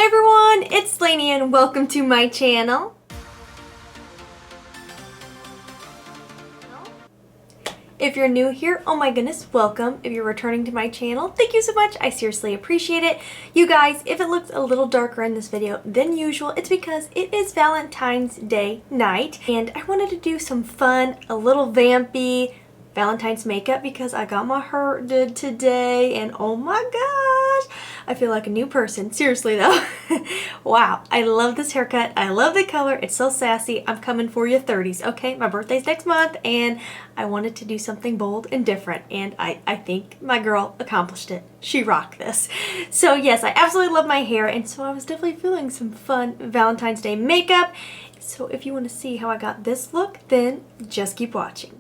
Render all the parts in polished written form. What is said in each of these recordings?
Hey everyone, it's Laynie and welcome to my channel. If you're new here, oh my goodness, welcome. If you're returning to my channel, thank you so much. I seriously appreciate it. You guys, if it looks a little darker in this video than usual, it's because it is Valentine's Day night and I wanted to do some fun, a little vampy Valentine's makeup because I got my hair did today and oh my gosh, I feel like a new person. Seriously though. Wow, I love this haircut. I love the color. It's so sassy. I'm coming for you 30s. Okay, my birthday's next month and I wanted to do something bold and different and I think my girl accomplished it. She rocked this. So yes, I absolutely love my hair and so I was definitely feeling some fun Valentine's Day makeup. So if you want to see how I got this look, then just keep watching.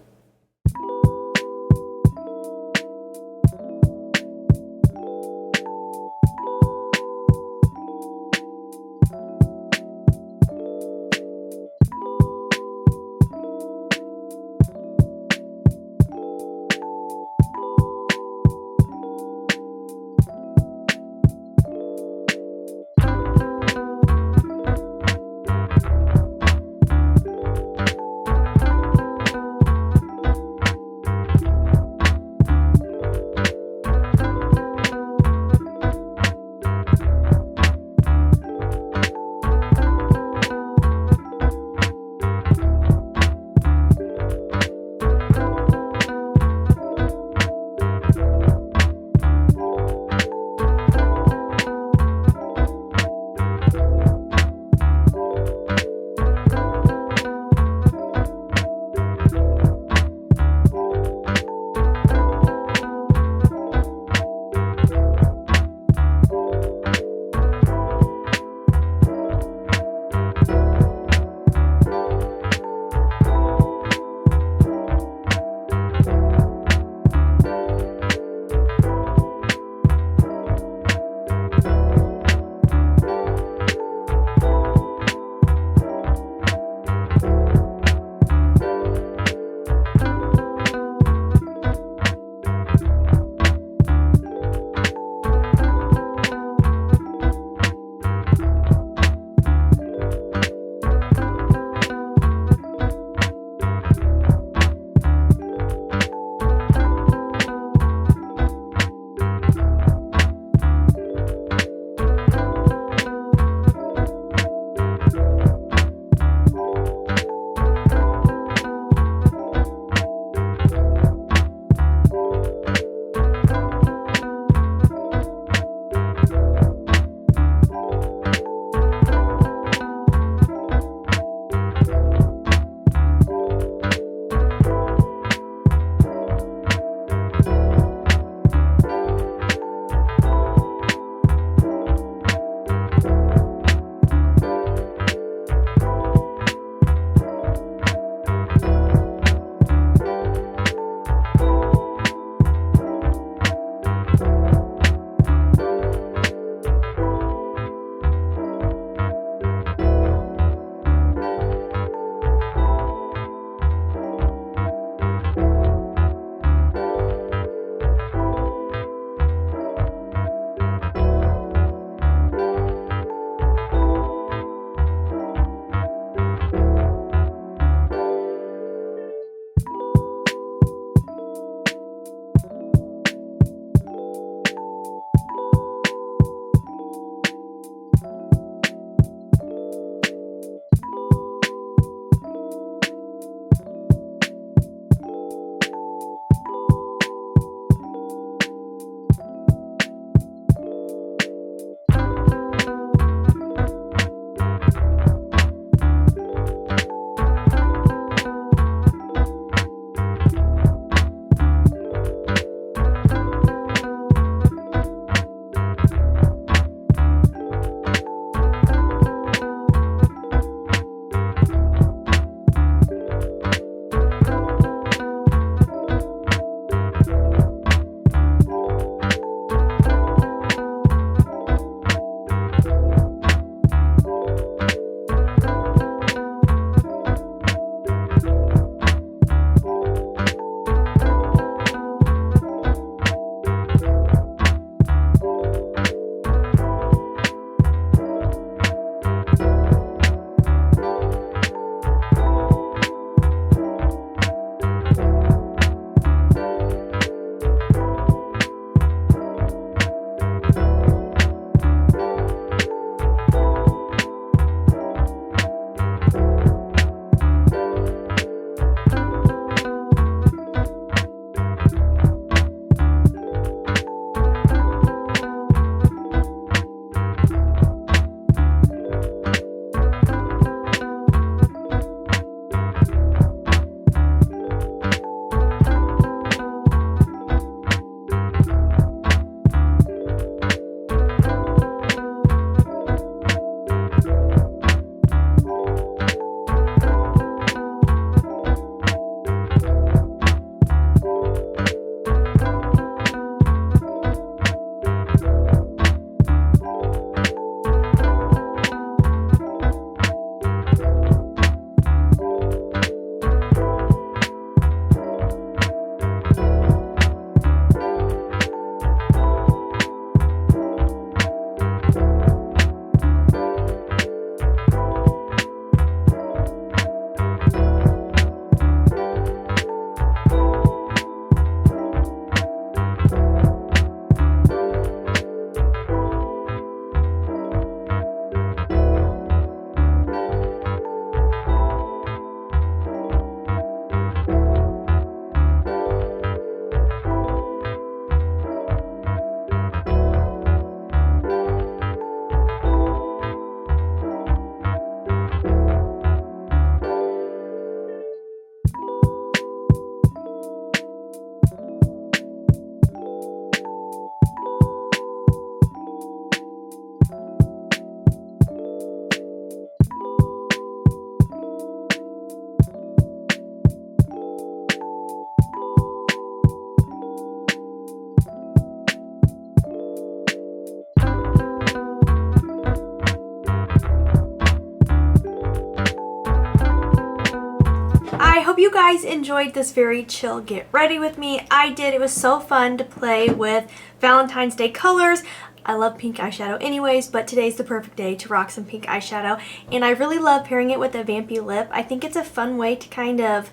hope you guys enjoyed this very chill get ready with me. I did. It was so fun to play with Valentine's Day colors. I love pink eyeshadow anyways, but today's the perfect day to rock some pink eyeshadow. And I really love pairing it with a vampy lip. I think it's a fun way to kind of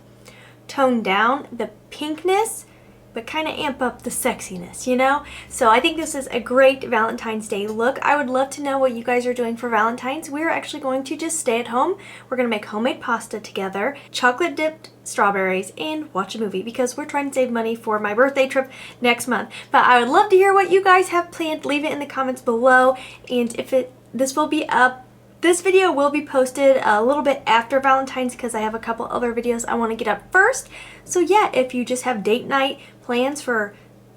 tone down the pinkness, but kind of amp up the sexiness, you know? So I think this is a great Valentine's Day look. I would love to know what you guys are doing for Valentine's. We're actually going to just stay at home. We're going to make homemade pasta together, chocolate dipped strawberries, and watch a movie because we're trying to save money for my birthday trip next month. But I would love to hear what you guys have planned. Leave it in the comments below, and this will be up. This video will be posted a little bit after Valentine's because I have a couple other videos I want to get up first. So yeah, if you just have date night plans for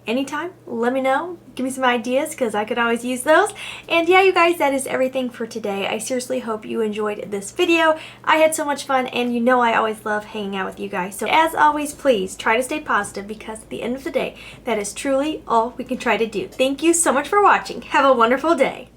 anytime, let me know. Give me some ideas because I could always use those. And yeah, you guys, that is everything for today. I seriously hope you enjoyed this video. I had so much fun, and you know I always love hanging out with you guys. So as always, please try to stay positive because at the end of the day, that is truly all we can try to do. Thank you so much for watching. Have a wonderful day.